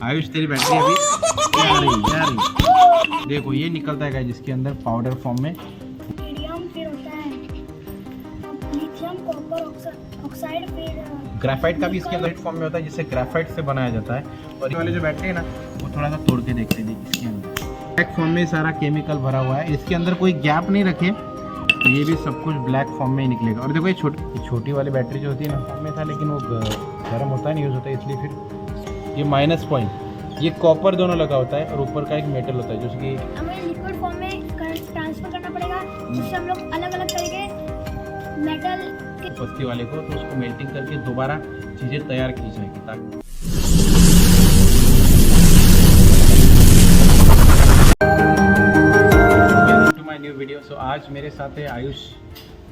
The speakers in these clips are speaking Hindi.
आयुष तेरी बैटरी अभी जा रही। देखो ये निकलता है जिसके अंदर पाउडर फॉर्म में मीडियम फिर होता है लिथियम कॉपर ऑक्साइड फिर ग्रेफाइट का भी इसके अंदर फॉर्म में होता है जिससे ग्रेफाइट से बनाया जाता है। और ये वाले जो बैटरी है ना वो थोड़ा सा तोड़ के देखते हैं इसके अंदर ब्लैक फॉर्म में सारा केमिकल भरा हुआ है। इसके अंदर कोई गैप नहीं रखे तो ये भी सब कुछ ब्लैक फॉर्म में ही निकलेगा। और देखो ये छोटी वाली बैटरी जो होती है ना फॉर्म में था लेकिन वो गर्म होता है नहीं यूज़ होता है इसलिए फिर ये माइनस पॉइंट ये कॉपर दोनों लगा होता है और ऊपर का एक मेटल होता है जो कि हमें लिक्विड फॉर्म में करंट ट्रांसफर करना पड़ेगा जिससे हम लोग अलग अलग तरीके मेटल के बस्ती वाले को तो उसको मेल्टिंग करके दोबारा चीज़ें तैयार की जाएगी ताकि टू माय न्यू वीडियो। सो आज मेरे साथ है आयुष,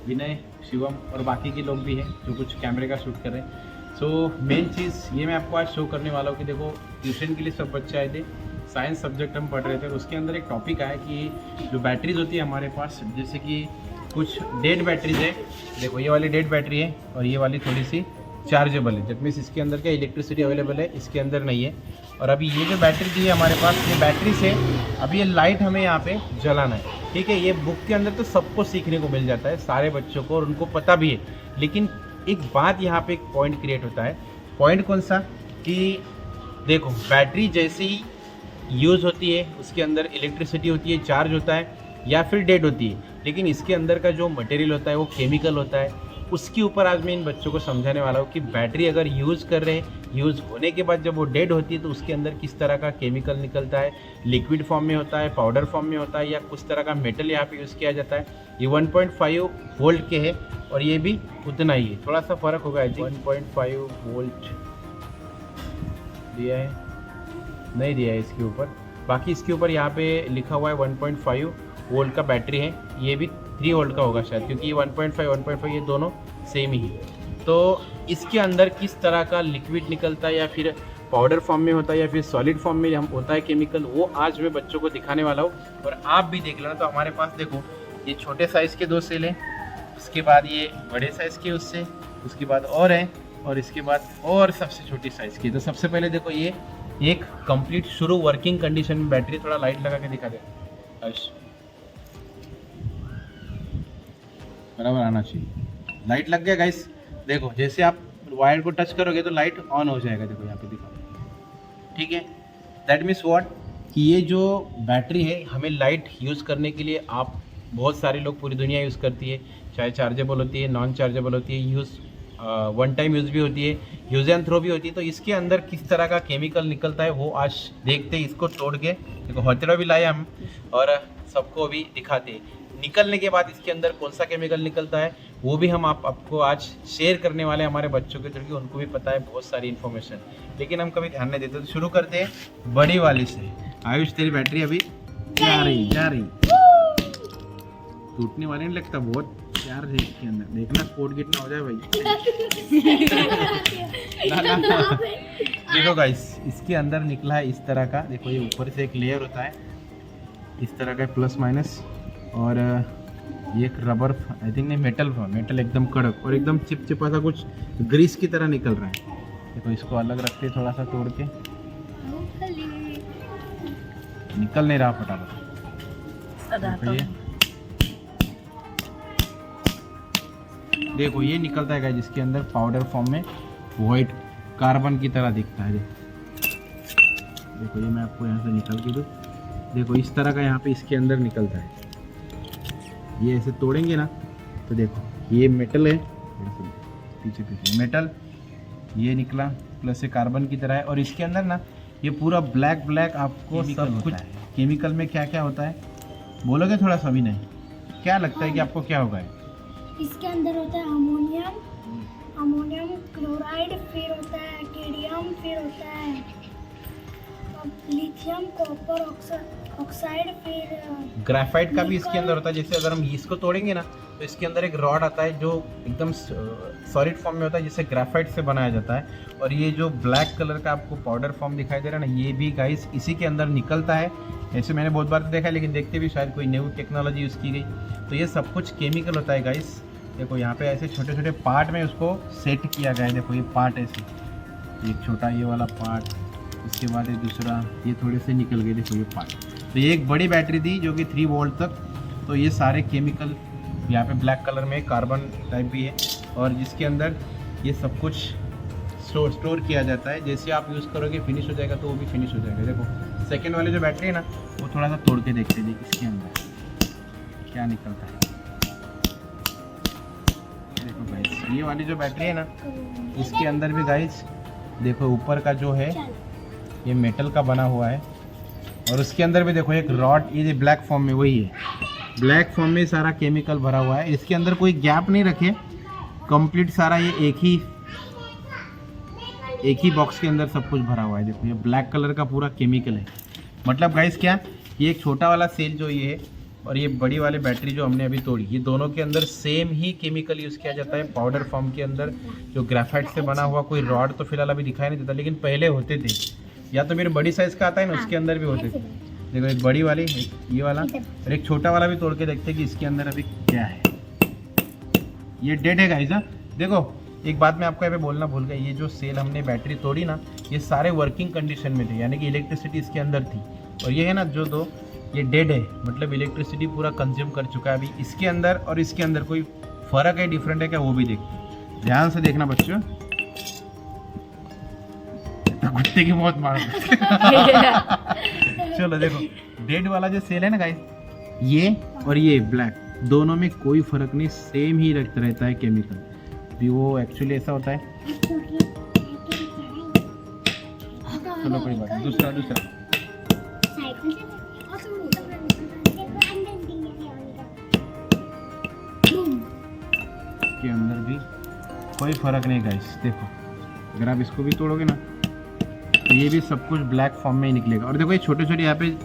विनय, शिवम और बाकी के लोग भी हैं जो कुछ कैमरे का शूट कर रहे हैं। सो मेन चीज़ ये मैं आपको आज शो करने वाला हूँ कि देखो ट्यूशन के लिए सब बच्चे आए थे, साइंस सब्जेक्ट हम पढ़ रहे थे और उसके अंदर एक टॉपिक आया कि जो बैटरीज होती है हमारे पास जैसे कि कुछ डेड बैटरीज है। देखो ये वाली डेड बैटरी है और ये वाली थोड़ी सी चार्जेबल है। जब मीन्स इसके अंदर क्या इलेक्ट्रिसिटी अवेलेबल है, इसके अंदर नहीं है। और अभी ये जो बैटरी दी है हमारे पास ये बैटरी से अभी ये लाइट हमें यहाँ पे जलाना है। ठीक है, ये बुक के अंदर तो सबको सीखने को मिल जाता है सारे बच्चों को और उनको पता भी है। लेकिन एक बात यहाँ पे एक पॉइंट क्रिएट होता है। पॉइंट कौन सा कि देखो बैटरी जैसे ही यूज़ होती है उसके अंदर इलेक्ट्रिसिटी होती है, चार्ज होता है या फिर डेड होती है। लेकिन इसके अंदर का जो मटेरियल होता है वो केमिकल होता है। उसके ऊपर आज मैं इन बच्चों को समझाने वाला हूँ कि बैटरी अगर यूज़ कर रहे हैं, यूज़ होने के बाद जब वो डेड होती है तो उसके अंदर किस तरह का केमिकल निकलता है, लिक्विड फॉर्म में होता है, पाउडर फॉर्म में होता है या कुछ तरह का मेटल यहाँ पे यूज़ किया जाता है। ये 1.5 वोल्ट के है और ये भी उतना ही है, थोड़ा सा फ़र्क होगा। आई थिंक 1.5 वोल्ट दिया है, नहीं दिया है इसके ऊपर। बाकी इसके ऊपर यहाँ पे लिखा हुआ है 1.5 वोल्ट का बैटरी है। ये भी 3 वोल्ट का होगा शायद क्योंकि ये 1.5 ये दोनों सेम ही है। तो इसके अंदर किस तरह का लिक्विड निकलता है या फिर पाउडर फॉर्म में होता है या फिर सॉलिड फॉर्म में हम होता है केमिकल, वो आज मैं बच्चों को दिखाने वाला हूँ। और आप भी देख लेना। तो हमारे पास देखो ये छोटे साइज़ के 2 सेल हैं, उसके बाद ये बड़े साइज़ के उससे, उसके बाद और हैं और इसके बाद और सबसे छोटी साइज़ की। तो सबसे पहले देखो ये एक कंप्लीट शुरू वर्किंग कंडीशन में बैटरी। थोड़ा लाइट लगा के दिखा दे आयुष, बराबर आना चाहिए। लाइट लग गया गाइस। देखो जैसे आप वायर को टच करोगे तो लाइट ऑन हो जाएगा। देखो यहाँ पे दिखा, ठीक है। दैट मीन्स व्हाट कि ये जो बैटरी है हमें लाइट यूज़ करने के लिए आप बहुत सारे लोग पूरी दुनिया यूज़ करती है, चाहे चार्जेबल होती है, नॉन चार्जेबल होती है, यूज़ वन टाइम यूज़ भी होती है, यूज़ एंड थ्रो भी होती है। तो इसके अंदर किस तरह का केमिकल निकलता है वो आज देखते हैं। इसको तोड़ के देखो हथौड़ा भी लाए हम और सबको भी दिखाते हैं। निकलने के बाद इसके अंदर कौन सा केमिकल निकलता है वो भी हम आपको आज शेयर करने वाले हैं हमारे बच्चों के थ्रू, कि उनको भी पता है बहुत सारी इन्फॉर्मेशन, लेकिन हम कभी ध्यान नहीं देते। तो शुरू करते हैं बड़ी वाली से। आयुष तेरी बैटरी अभी जा रही टूटने वाली नहीं लगता, बहुत चार्ज है इसके अंदर। देखना स्पोर्ट कितना हो जाए भाई। ना। देखो गाइस इसके अंदर निकला है इस तरह का। देखो ये ऊपर से एक लेयर होता है इस तरह का प्लस माइनस, और ये एक रबर आई थिंक नहीं मेटल एकदम कड़क और एकदम चिपचिपा सा कुछ ग्रीस की तरह निकल रहा है। देखो इसको अलग रखते थोड़ा सा तोड़ के, निकल नहीं रहा फटाफट। देखो ये निकलता है जिसके अंदर पाउडर फॉर्म में वाइट कार्बन की तरह दिखता है। देखो ये मैं आपको यहाँ से निकाल के दूँ। देखो इस तरह का यहाँ पे इसके अंदर निकलता है। ये ऐसे तोड़ेंगे ना तो देखो ये मेटल है, पीछे मेटल ये निकला प्लस से कार्बन की तरह है। और इसके अंदर ना ये पूरा ब्लैक आपको सब कुछ केमिकल में क्या क्या होता है बोलोगे थोड़ा सा भी नहीं, क्या लगता है कि आपको क्या होगा? इसके अंदर होता है अमोनियम क्लोराइड, फिर होता है केडियम, फिर होता है लिथियम कॉपर ऑक्साइड, फिर ग्रेफाइट का भी इसके अंदर होता है। जैसे अगर हम इसको तोड़ेंगे ना तो इसके अंदर एक रॉड आता है जो एकदम सॉलिड फॉर्म में होता है जिसे ग्रेफाइट से बनाया जाता है। और ये जो ब्लैक कलर का आपको पाउडर फॉर्म दिखाई दे रहा है ना, ये भी गाइस इसी के अंदर निकलता है। ऐसे मैंने बहुत बार देखा है लेकिन देखते भी शायद कोई न्यू टेक्नोलॉजी यूज़ की गई। तो ये सब कुछ केमिकल होता है गाइस। देखो यहाँ पे ऐसे छोटे छोटे पार्ट में उसको सेट किया गया है। देखो ये पार्ट ऐसे, एक छोटा ये वाला पार्ट, उसके बाद ये दूसरा, ये थोड़े से निकल गए, देखो ये पार्ट। तो ये एक बड़ी बैटरी थी जो कि 3 वोल्ट तक। तो ये सारे केमिकल यहाँ पे ब्लैक कलर में कार्बन टाइप भी है, और जिसके अंदर ये सब कुछ स्टोर किया जाता है। जैसे आप यूज़ करोगे फिनिश हो जाएगा तो वो भी फिनिश हो जाएगा। देखो सेकेंड वाली जो बैटरी है ना, वो थोड़ा सा तोड़ के देखते हैं इसके अंदर क्या निकलता है। देखो गाइस, ये वाली जो बैटरी है ना, इसके अंदर भी गाइस देखो ऊपर का जो है ये मेटल का बना हुआ है, और उसके अंदर भी देखो एक रॉड, ये ब्लैक फॉर्म में वही है, ब्लैक फॉर्म में सारा केमिकल भरा हुआ है। इसके अंदर कोई गैप नहीं रखे, कंप्लीट सारा ये एक ही बॉक्स के अंदर सब कुछ भरा हुआ है। देखो ये ब्लैक कलर का पूरा केमिकल है। मतलब गाइस क्या, ये एक छोटा वाला सेल जो ये है और ये बड़ी वाली बैटरी जो हमने अभी तोड़ी, ये दोनों के अंदर सेम ही केमिकल यूज़ किया जाता है पाउडर फॉर्म के अंदर, जो ग्रेफाइट से बना हुआ। कोई रॉड तो फिलहाल अभी दिखाई नहीं देता, लेकिन पहले होते थे। या तो मेरे बड़ी साइज़ का आता है ना, उसके अंदर भी होते थे। देखो एक बड़ी वाली, एक ये वाला, और एक छोटा वाला भी तोड़ के देखते हैं कि इसके अंदर अभी क्या है। ये डेड है गाइस। देखो एक बात मैं आपको यहाँ पे बोलना भूल गया, ये जो सेल हमने बैटरी तोड़ी ना, ये सारे वर्किंग कंडीशन में थे, यानी कि इलेक्ट्रिसिटी इसके अंदर थी। और ये है ना जो दो, ये डेड है, मतलब इलेक्ट्रिसिटी पूरा कंज्यूम कर चुका है। अभी इसके अंदर और इसके अंदर कोई फ़र्क है, डिफरेंट है क्या, वो भी देखते हैं। ध्यान से देखना बच्चों, कुत्ते की मौत मार चलो देखो, डेड वाला जो सेल है ना गाइस, ये और ये ब्लैक, दोनों में कोई फ़र्क नहीं, सेम ही रहता है केमिकल भी। वो एक्चुअली ऐसा होता है। चलो कोई बात नहीं, दूसरा के अंदर भी कोई फ़र्क नहीं गाइस। देखो अगर आप इसको भी तोड़ोगे ना, तो ये भी सब कुछ ब्लैक फॉर्म में ही निकलेगा। और देखो ये छोटे छोटे यहाँ पे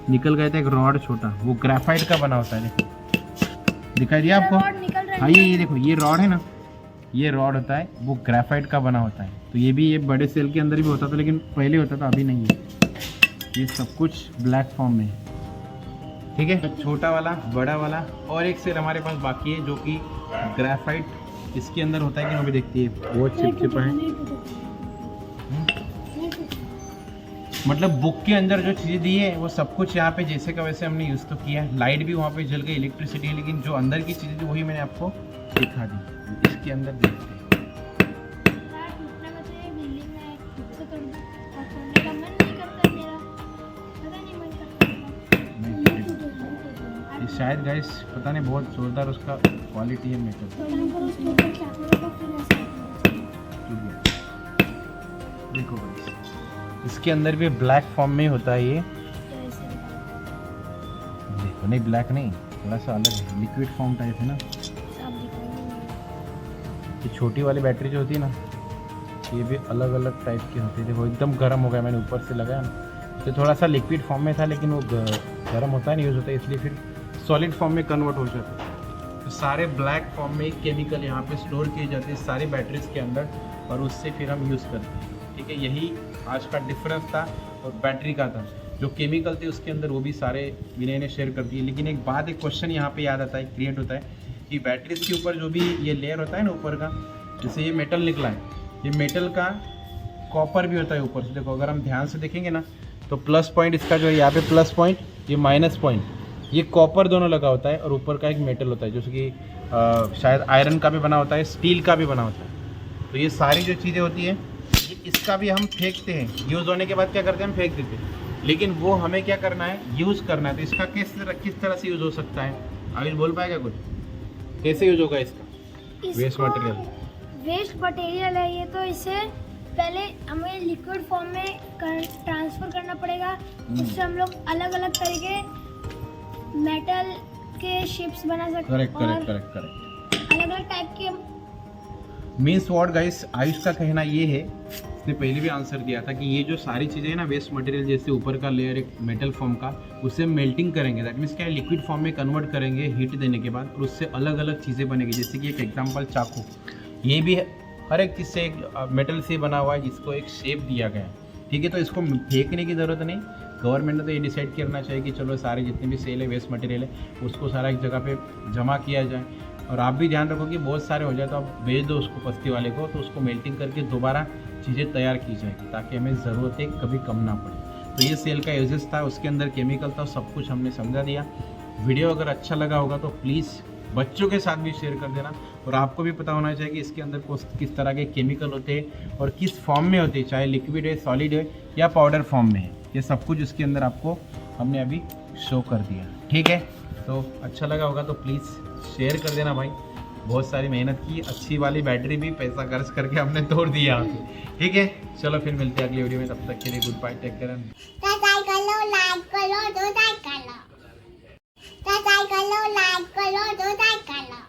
निकल गए थे, एक रॉड छोटा, वो ग्रेफाइट का बना होता है। देखो दिखाई दिया आपको? हाँ ये देखो, ये रॉड है ना, ये रॉड होता है, वो ग्रेफाइट का बना होता है। तो ये भी ये बड़े सेल के अंदर भी होता था, लेकिन पहले होता था, अभी नहीं है। ये सब कुछ ब्लैक फॉर्म में है, ठीक है। छोटा वाला, बड़ा वाला, और एक सेल हमारे पास बाकी है जो कि ग्रेफाइट इसके अंदर होता है कि अभी देखती है, वो चिपचिपा है। मतलब बुक के अंदर जो चीज़ें दी है वो सब कुछ यहाँ पे जैसे का वैसे हमने यूज़ तो किया है। लाइट भी वहाँ पे जल गई, इलेक्ट्रिसिटी, लेकिन जो अंदर की चीज़ें थी वही मैंने आपको दिखा दी। इसके अंदर देखते हैं, शायद गाइस पता नहीं, बहुत जोरदार उसका क्वालिटी है मेकअप। देखो गाइस, इसके अंदर भी ब्लैक फॉर्म में होता है ये। देखो नहीं, ब्लैक नहीं, थोड़ा सा अलग है, लिक्विड फॉर्म टाइप है ना। ये छोटी वाली बैटरी जो होती है ना, ये भी अलग अलग टाइप की होती है। देखो एकदम गर्म हो गया, मैंने ऊपर से लगाया ना, तो थोड़ा सा लिक्विड फॉर्म में था, लेकिन वो गर्म होता है नहीं, यूज़ होता है, इसलिए फिर सॉलिड फॉर्म में कन्वर्ट हो जाता है। तो सारे ब्लैक फॉर्म में केमिकल यहाँ पे स्टोर किए जाते हैं सारी बैटरीज के अंदर, और उससे फिर हम यूज़ करते हैं, ठीक है। यही आज का डिफरेंस था, और बैटरी का था। जो केमिकल थे उसके अंदर वो भी सारे विनय ने शेयर कर दिए। लेकिन एक बात, एक क्वेश्चन यहाँ पे याद आता है, क्रिएट होता है कि बैटरीज के ऊपर जो भी ये लेयर होता है ना ऊपर का, जैसे ये मेटल निकला है, ये मेटल का कॉपर भी होता है ऊपर से। देखो अगर हम ध्यान से देखेंगे ना, तो प्लस पॉइंट इसका जो है यहाँ पे प्लस पॉइंट, ये माइनस पॉइंट, ये कॉपर दोनों लगा होता है, और ऊपर का एक मेटल होता है जैसे कि शायद आयरन का भी बना होता है, स्टील का भी बना होता है। तो ये सारी जो चीज़ें होती हैं, इसका भी हम फेंकते हैं, यूज़ होने के बाद क्या करते हैं, हम फेंक देते हैं। लेकिन वो हमें क्या करना है, यूज़ करना है। तो इसका किस तरह से यूज़ हो सकता है, आयुष बोल पाएगा कुछ, कैसे यूज़ होगा इसका? वेस्ट मटेरियल है ये, तो इसे पहले हमें लिक्विड फॉर्म में ट्रांसफ़र करना पड़ेगा, उससे हम लोग अलग अलग तरीके मेटल के शिप्स बना सकते हैं। करेक्ट। अलग अलग टाइप के मीन्स व्हाट गाइस, आयुष का कहना ये है, इसने पहले भी आंसर दिया था कि ये जो सारी चीज़ें हैं ना, वेस्ट मटेरियल जैसे ऊपर का लेयर एक मेटल फॉर्म का, उससे मेल्टिंग करेंगे, दैट मीन्स क्या है, लिक्विड फॉर्म में कन्वर्ट करेंगे हीट देने के बाद, और उससे अलग अलग चीज़ें बनेगी। जैसे कि एक एग्जांपल चाकू, ये भी हर एक चीज़ से एक मेटल से बना हुआ है, जिसको एक शेप दिया गया है, ठीक है। तो इसको फेंकने की ज़रूरत नहीं, गवर्नमेंट ने तो ये डिसाइड करना चाहिए कि चलो सारे जितने भी सेल है, वेस्ट मटेरियल है, उसको सारा एक जगह पे जमा किया जाए। और आप भी ध्यान रखो कि बहुत सारे हो जाए तो आप भेज दो उसको बस्ती वाले को, तो उसको मेल्टिंग करके दोबारा चीज़ें तैयार की जाएगी ताकि हमें ज़रूरतें कभी कम ना पड़े। तो ये सेल का यूजेस था, उसके अंदर केमिकल था, सब कुछ हमने समझा दिया। वीडियो अगर अच्छा लगा होगा तो प्लीज़ बच्चों के साथ भी शेयर कर देना, और आपको भी पता होना चाहिए कि इसके अंदर किस तरह के केमिकल होते हैं और किस फॉर्म में होते हैं, चाहे लिक्विड है, सॉलिड है या पाउडर फॉर्म में है। ये सब कुछ इसके अंदर आपको हमने अभी शो कर दिया, ठीक है। तो अच्छा लगा होगा तो प्लीज़ शेयर कर देना भाई। बहुत सारी मेहनत की, अच्छी वाली बैटरी भी पैसा खर्च करके हमने तोड़ दिया, ठीक है। चलो फिर मिलते हैं अगली वीडियो में, तब तक के लिए goodbye, take care. Subscribe कर लो, लाइक कर लो, दो लाइक कर लो। सब्सक्राइब कर लो, लाइक कर लो, दो लाइक कर लो।